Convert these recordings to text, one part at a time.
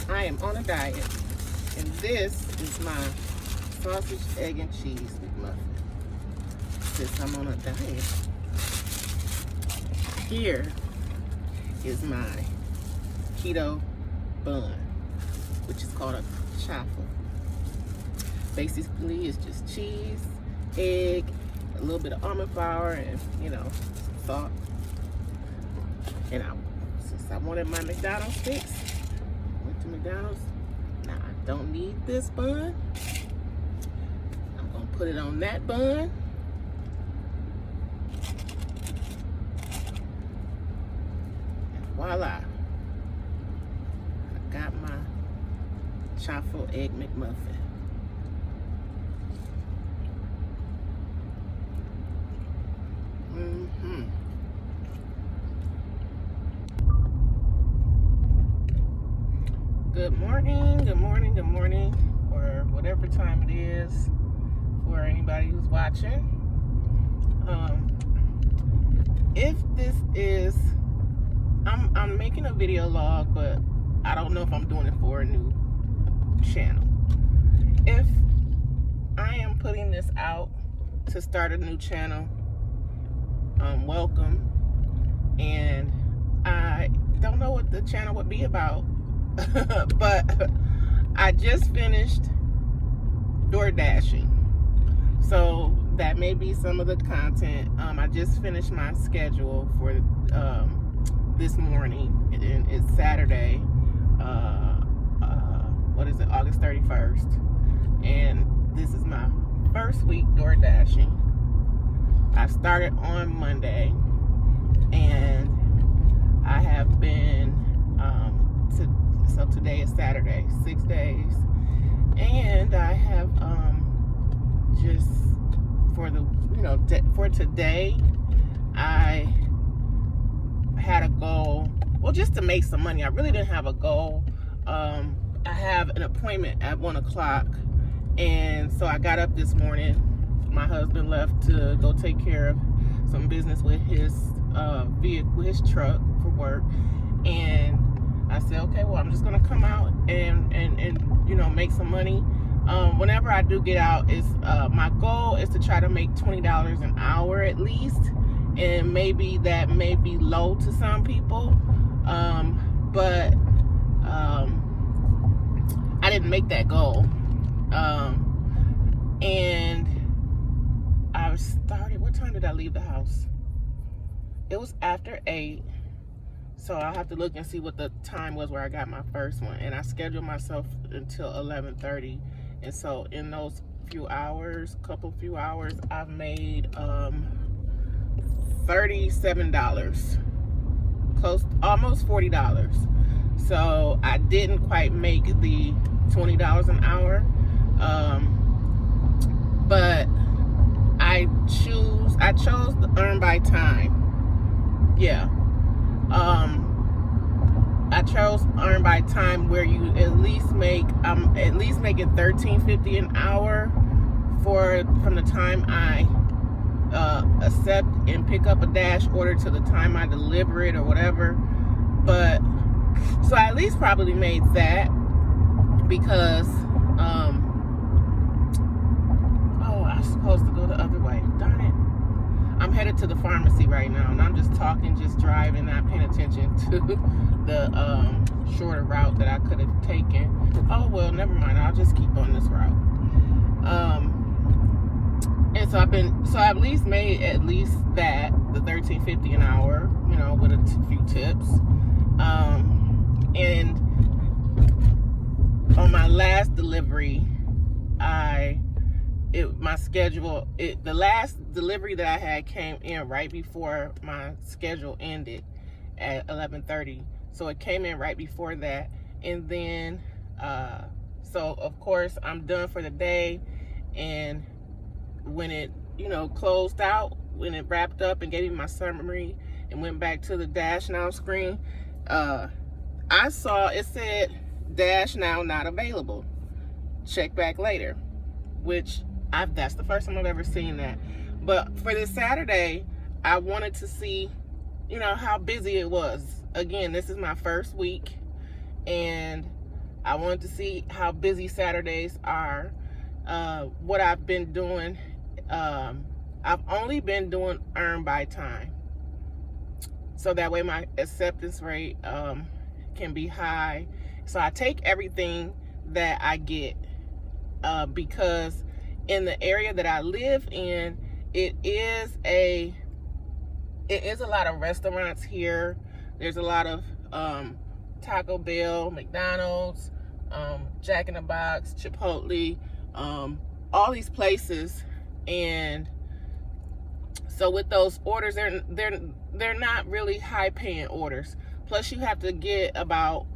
I am on a diet, and this is my sausage, egg, and cheese McMuffin. Since I'm on a diet, here is my keto bun, which is called a chaffle. Basically, it's just cheese, egg, a little bit of almond flour, and some salt. And since I wanted my McDonald's fix, went to McDonald's. Now I don't need this bun. I'm gonna put it on that bun. And voila! I got my chaffle egg McMuffin. Good morning, or whatever time it is for anybody who's watching. If this is, I'm making a video log, but I don't know if I'm doing it for a new channel. If I am putting this out to start a new channel, welcome. And I don't know what the channel would be about. But I just finished doordashing, so that may be some of the content. I just finished my schedule for this morning, and it's Saturday. August 31st, and this is my first week doordashing. I started on Monday, and I have been so today is Saturday, 6 days, and I have just for today I had a goal, well, just to make some money. I really didn't have a goal. I have an appointment at 1 o'clock, and so I got up this morning. My husband left to go take care of some business with his vehicle, his truck, for work, and I said, okay, well, I'm just gonna come out and make some money. Whenever I do get out, my goal is to try to make $20 an hour at least, and maybe that may be low to some people, but I didn't make that goal. And I started, what time did I leave the house? It was after 8. So I'll have to look and see what the time was where I got my first one. And I scheduled myself until 11:30. And so in those few hours, I've made $37. Almost $40. So I didn't quite make the $20 an hour. But I chose the earn by time. Yeah. I chose earn by time, where you at least make making $13.50 an hour from the time I accept and pick up a dash order to the time I deliver it or whatever. But so I at least probably made that, because I was supposed to go the other way. Darn it. I'm headed to the pharmacy right now, and I'm just talking, just driving, not paying attention to the shorter route that I could have taken. Oh well, never mind. I'll just keep on this route. And so I at least made the $13.50 an hour, with a few tips. And on my last delivery, the last delivery that I had came in right before my schedule ended at 11:30. So it came in right before that. And then, so of course I'm done for the day. And when it, closed out, when it wrapped up and gave me my summary and went back to the Dash Now screen, I saw it said Dash Now not available. Check back later, which that's the first time I've ever seen that. But for this Saturday, I wanted to see, how busy it was. Again, this is my first week, and I wanted to see how busy Saturdays are. What I've been doing, I've only been doing earn by time. So that way my acceptance rate can be high. So I take everything that I get because in the area that I live in, it is a lot of restaurants here. There's a lot of Taco Bell, McDonald's, Jack in the Box, Chipotle, all these places. And so with those orders, they're not really high paying orders. Plus you have to get about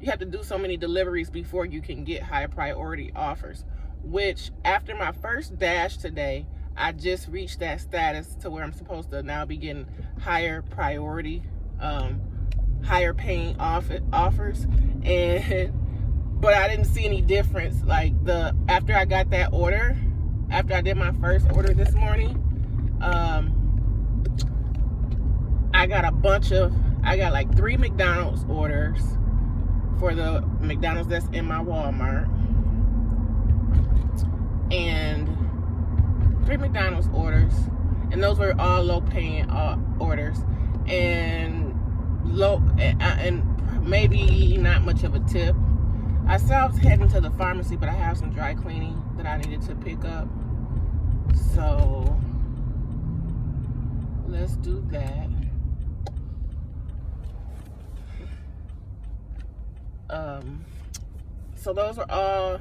you have to do so many deliveries before you can get high priority offers, which after my first dash today, I just reached that status to where I'm supposed to now be getting higher priority, higher paying offers. But I didn't see any difference. Like after I got that order, after I did my first order this morning, I got like 3 McDonald's orders for the McDonald's that's in my Walmart, and 3 McDonald's orders, and those were all low paying orders, and maybe not much of a tip. I said I was heading to the pharmacy, but I have some dry cleaning that I needed to pick up, so let's do that. So those are all,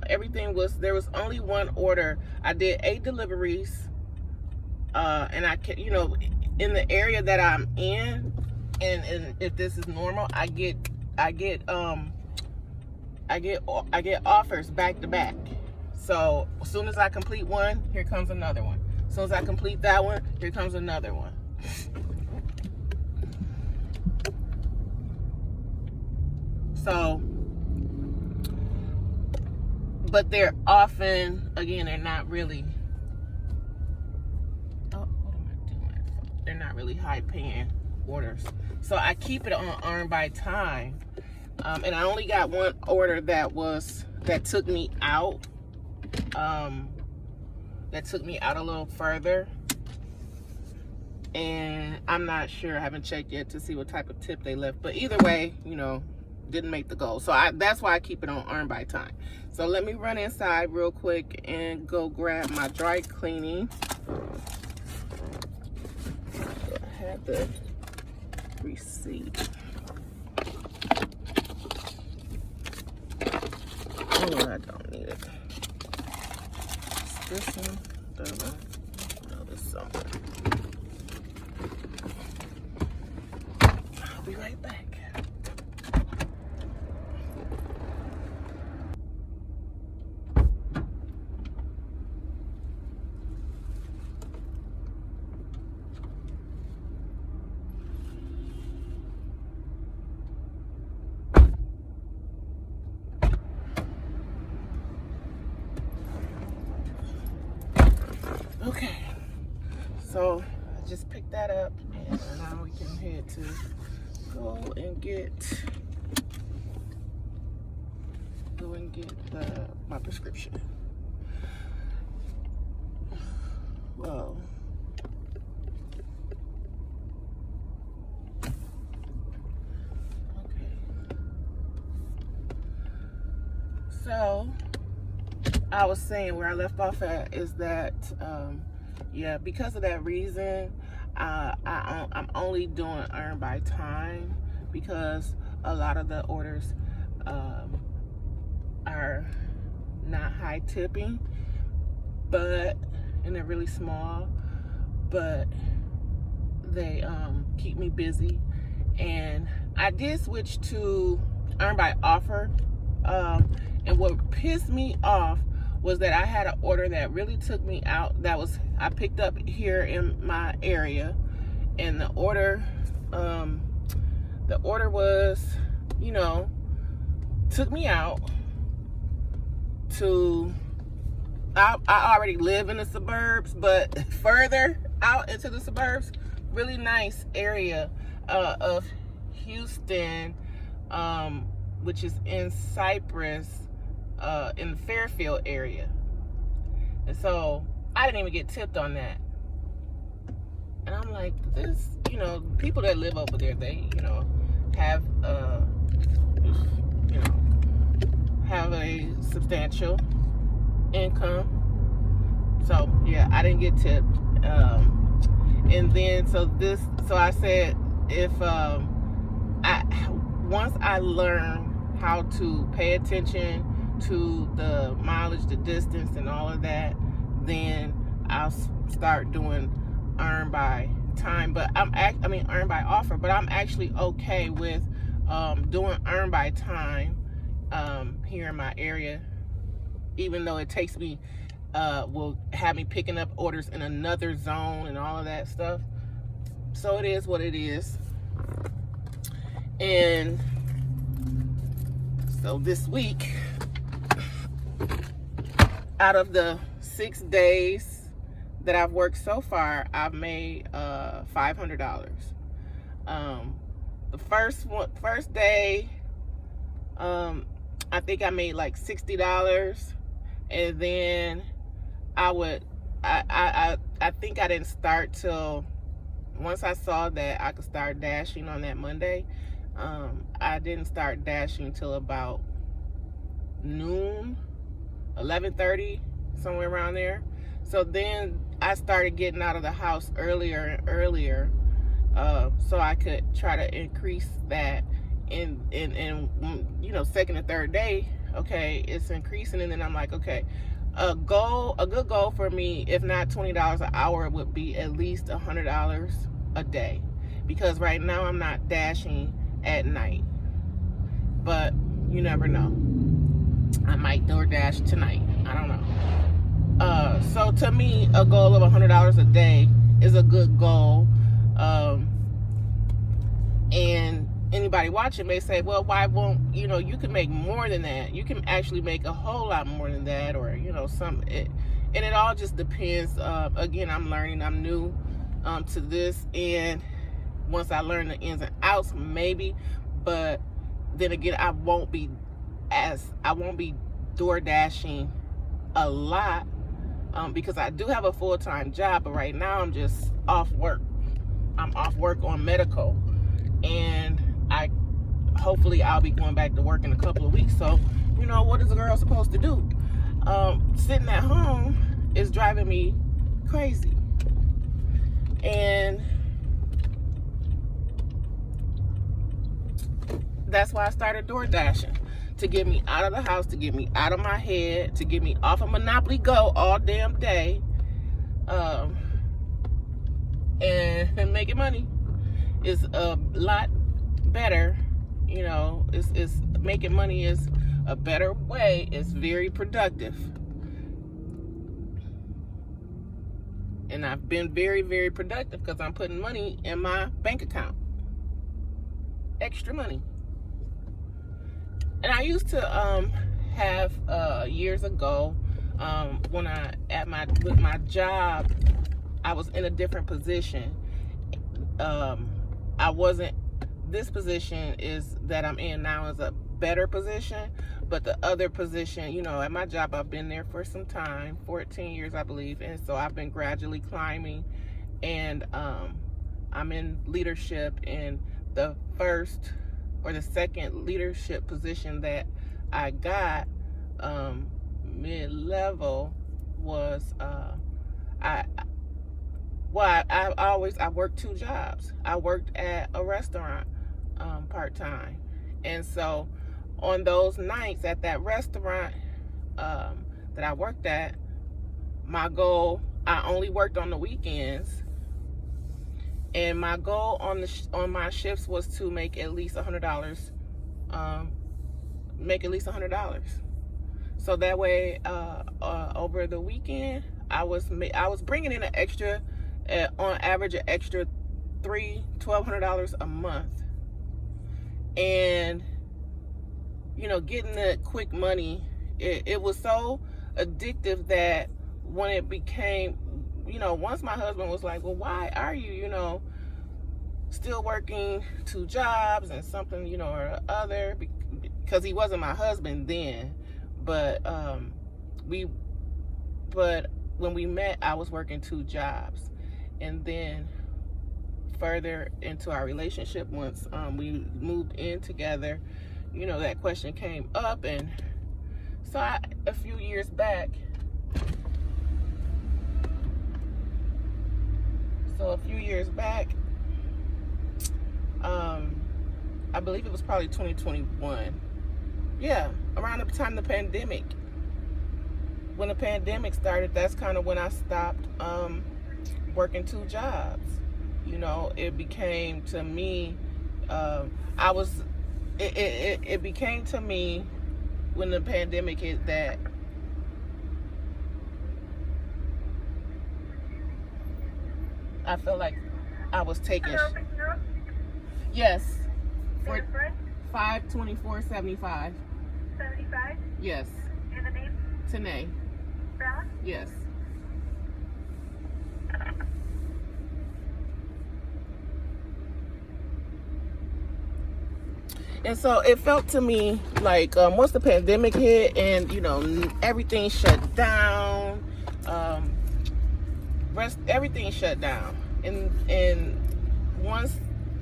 everything there was only one order. I did 8 deliveries, and I can, in the area that I'm in, and if this is normal, I get offers back to back. So as soon as I complete one, here comes another one. As soon as I complete that one, here comes another one. So, but they're often, again, they're not really, what am I doing? They're not really high paying orders. So I keep it on earn by time. And I only got one order that took me out. That took me out a little further. And I'm not sure, I haven't checked yet to see what type of tip they left. But either way, didn't make the goal. So that's why I keep it on earn by time. So let me run inside real quick and go grab my dry cleaning. I have the receipt. Oh, I don't need it. This one, that one. No, there's somewhere. I'll be right back. Okay, so I just picked that up, and now we can head to go and get my prescription. Whoa. Okay. So I was saying where I left off at is that yeah, because of that reason, I'm only doing earn by time, because a lot of the orders are not high tipping, and they're really small, but they keep me busy. And I did switch to earn by offer, and what pissed me off was that I had an order that really took me out. I picked up here in my area, and the order was, took me out to, I already live in the suburbs, but further out into the suburbs, really nice area of Houston, which is in Cypress, in the Fairfield area. And so I didn't even get tipped on that. And I'm like, this, people that live over there, they, have, have a substantial income. So yeah, I didn't get tipped. And then so I said, if once I learn how to pay attention to the mileage, the distance, and all of that, then I'll start doing earn by time. But earn by offer. But I'm actually okay with doing earn by time here in my area, even though it takes me will have me picking up orders in another zone and all of that stuff. So it is what it is. And so this week, out of the 6 days that I've worked so far, I've made $500. The first day, I think I made like $60, and then I think I didn't start till once I saw that I could start dashing on that Monday. I didn't start dashing till about noon, 11:30, somewhere around there. So then I started getting out of the house earlier and earlier, so I could try to increase that. In second and third day, okay, it's increasing, and then I'm like, okay, a good goal for me, if not $20 an hour, would be at least $100 a day, because right now I'm not dashing at night, but you never know. I might DoorDash tonight. I don't know. So to me, a goal of $100 a day is a good goal. And anybody watching may say, well, why won't, you can make more than that. You can actually make a whole lot more than that, or, and it all just depends. Again, I'm learning, I'm new to this, and once I learn the ins and outs, maybe, but then again, I won't be door dashing a lot, because I do have a full-time job, but right now I'm just off work. I'm off work on medical, and hopefully I'll be going back to work in a couple of weeks. So, what is a girl supposed to do? Sitting at home is driving me crazy. And that's why I started door dashing, to get me out of the house, to get me out of my head, to get me off of Monopoly Go all damn day, and making money is a lot better. It's making money is a better way. It's very productive. And I've been very, very productive because I'm putting money in my bank account. Extra money. And I used to have years ago, when with my job, I was in a different position. This position that I'm in now is a better position, but the other position, at my job, I've been there for some time, 14 years, I believe, and so I've been gradually climbing, and I'm in leadership. In the first or the second leadership position that I got, mid-level, was I worked 2 jobs. I worked at a restaurant part-time, and so on those nights at that restaurant that I worked at, my goal, I only worked on the weekends, and my goal on my shifts was to make at least $100. Make at least $100. So that way, over the weekend, I was bringing in an extra, on average, an extra $1,200 a month. And getting the quick money, it was so addictive that when it became, once my husband was like, well, why are you, still working 2 jobs and something, or other, because he wasn't my husband then, but when we met, I was working 2 jobs. And then further into our relationship, once we moved in together, you know, that question came up. And so a few years back, I believe it was probably 2021. Yeah, around the time the pandemic. When the pandemic started, that's kind of when I stopped working 2 jobs. You know, it became to me, it became to me when the pandemic hit that I felt like I was taking. Yes. For 524.75. 75? Yes. And the name? Tanae. Brown? Yes. And so it felt to me like once the pandemic hit and, you know, everything shut down, everything shut down. And once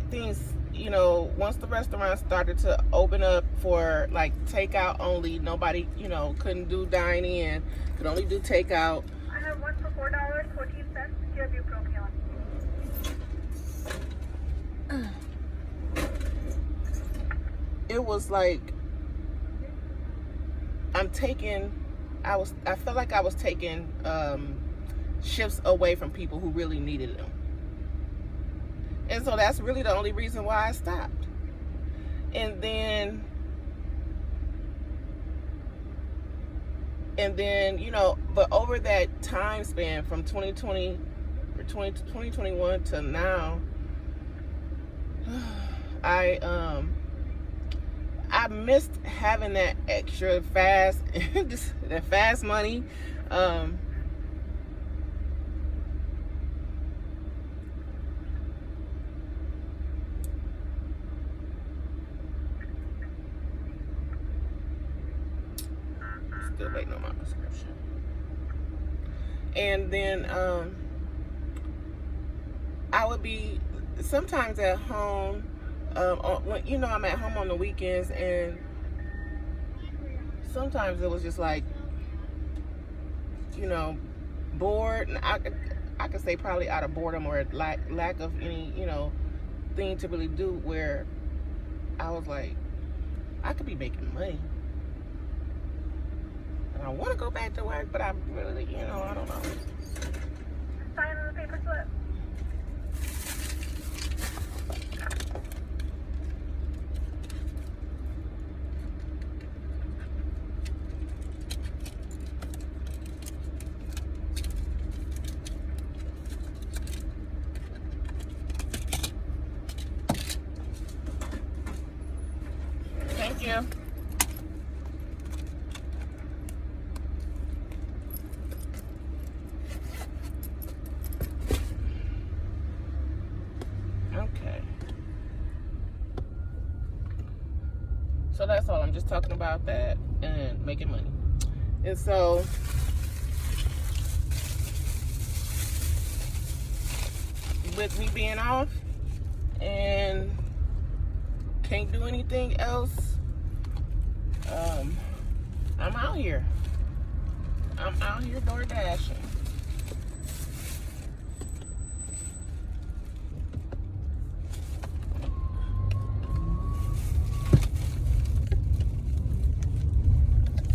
things, you know, once the restaurants started to open up for like takeout only, nobody, you know, couldn't do dine in, could only do takeout. I have one for $4.14. Do you have your Chromie on? It was like I felt like I was taking shifts away from people who really needed them. And so that's really the only reason why I stopped. And then, you know, but over that time span from 2020 or 2021 to now, I missed having that extra fast, that fast money. Still waiting on my prescription. And then I would be sometimes at home. When, you know, I'm at home on the weekends, and sometimes it was just like, you know, bored. And I could say probably out of boredom or lack of any, you know, thing to really do, where I was like, I could be making money. And I want to go back to work, but I really, you know, I don't know. Sign on the paper slip. Thank you. Okay. So that's all. I'm just talking about that and making money. And so with me being off and can't do anything else, I'm out here. I'm out here door dashing.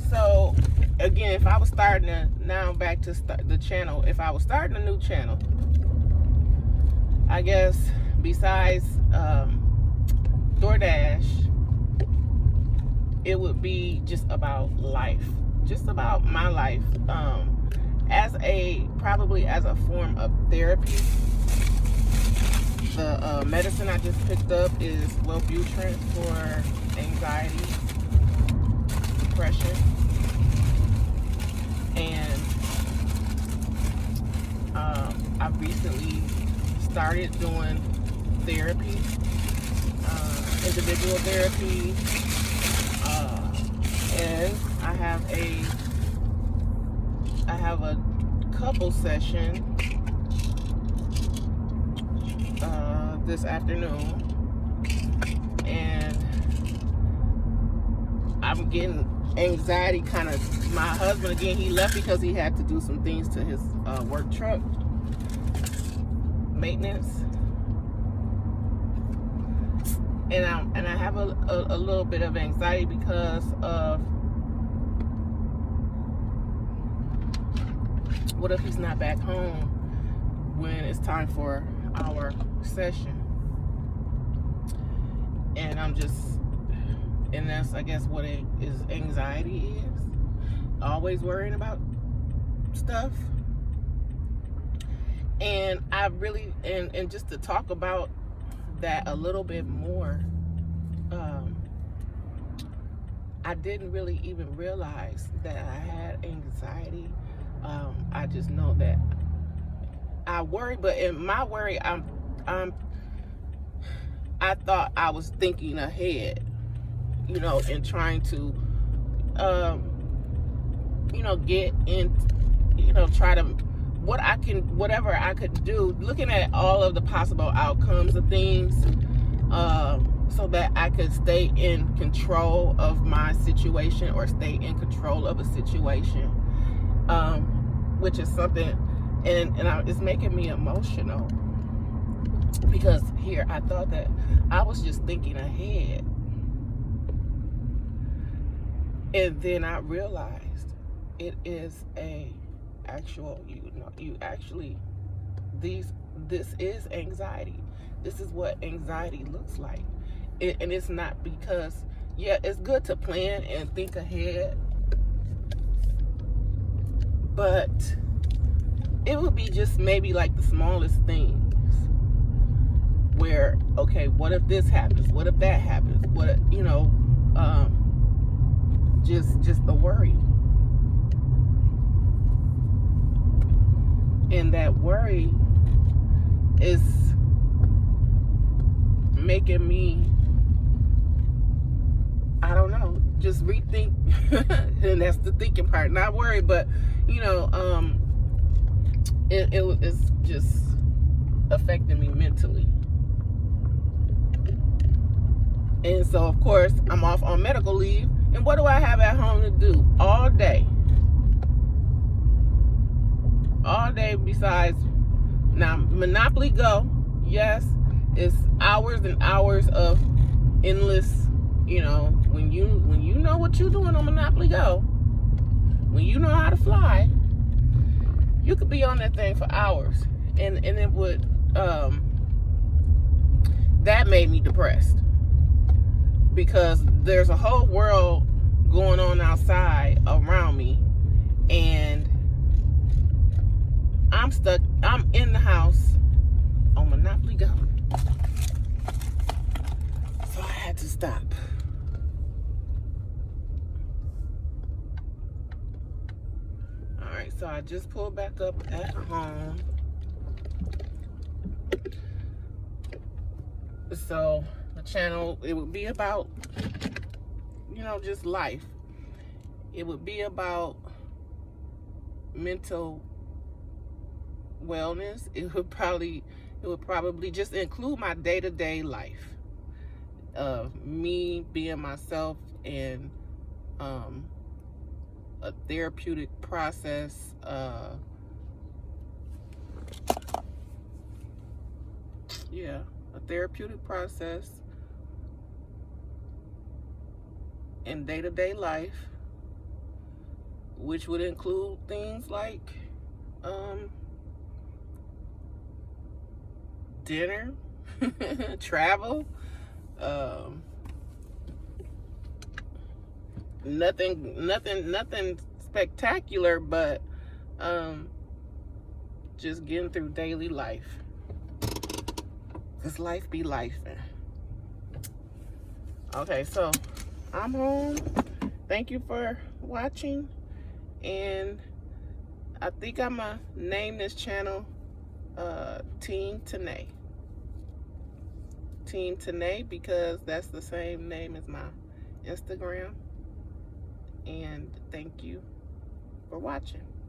So again, if I was starting to, now back to the channel, if I was starting a new channel, I guess besides DoorDash, it would be just about life, just about my life, probably as a form of therapy. The medicine I just picked up is Wellbutrin for anxiety, depression, and I've recently started doing therapy, individual therapy, and I have a couple session this afternoon, and I'm getting anxiety kind of. My husband, again, he left because he had to do some things to his work truck maintenance, and I have a little bit of anxiety because of what if he's not back home when it's time for our session. And and that's, I guess, what anxiety is. Always worrying about stuff. And I really, and just to talk about that a little bit more, I didn't really even realize that I had anxiety. I just know that I worry, but in my worry, I thought I was thinking ahead, and trying to, get in, try to, whatever I could do, looking at all of the possible outcomes of things, so that I could stay in control of my situation, or stay in control of a situation, which is something, and it's making me emotional, because here I thought that I was just thinking ahead, and then I realized it is this is anxiety. This is what anxiety looks like. And it's not because, yeah, it's good to plan and think ahead, but it would be just maybe like the smallest things where, okay, what if this happens? What if that happens? What, just the worry. And that worry is making me, I don't know, just rethink. And that's the thinking part, not worry, but it's just affecting me mentally. And so, of course, I'm off on medical leave, and what do I have at home to do all day? Besides, now, Monopoly Go, yes, it's hours and hours of endless, when you know what you're doing on Monopoly Go, when you know how to fly, you could be on that thing for hours, and it would, that made me depressed, because there's a whole world going on outside around me, and I'm in the house on Monopoly Go. So I had to stop. Alright, so I just pulled back up at home. So the channel, it would be about, just life. It would be about mental wellness. It would probably just include my day-to-day life of me being myself, and a therapeutic process, a therapeutic process in day-to-day life, which would include things like dinner, travel, nothing spectacular, but just getting through daily life, because life be life. Okay, so I'm home. Thank you for watching, and I think I'm gonna name this channel Team Tanae. Team Tanae, because that's the same name as my Instagram. And thank you for watching.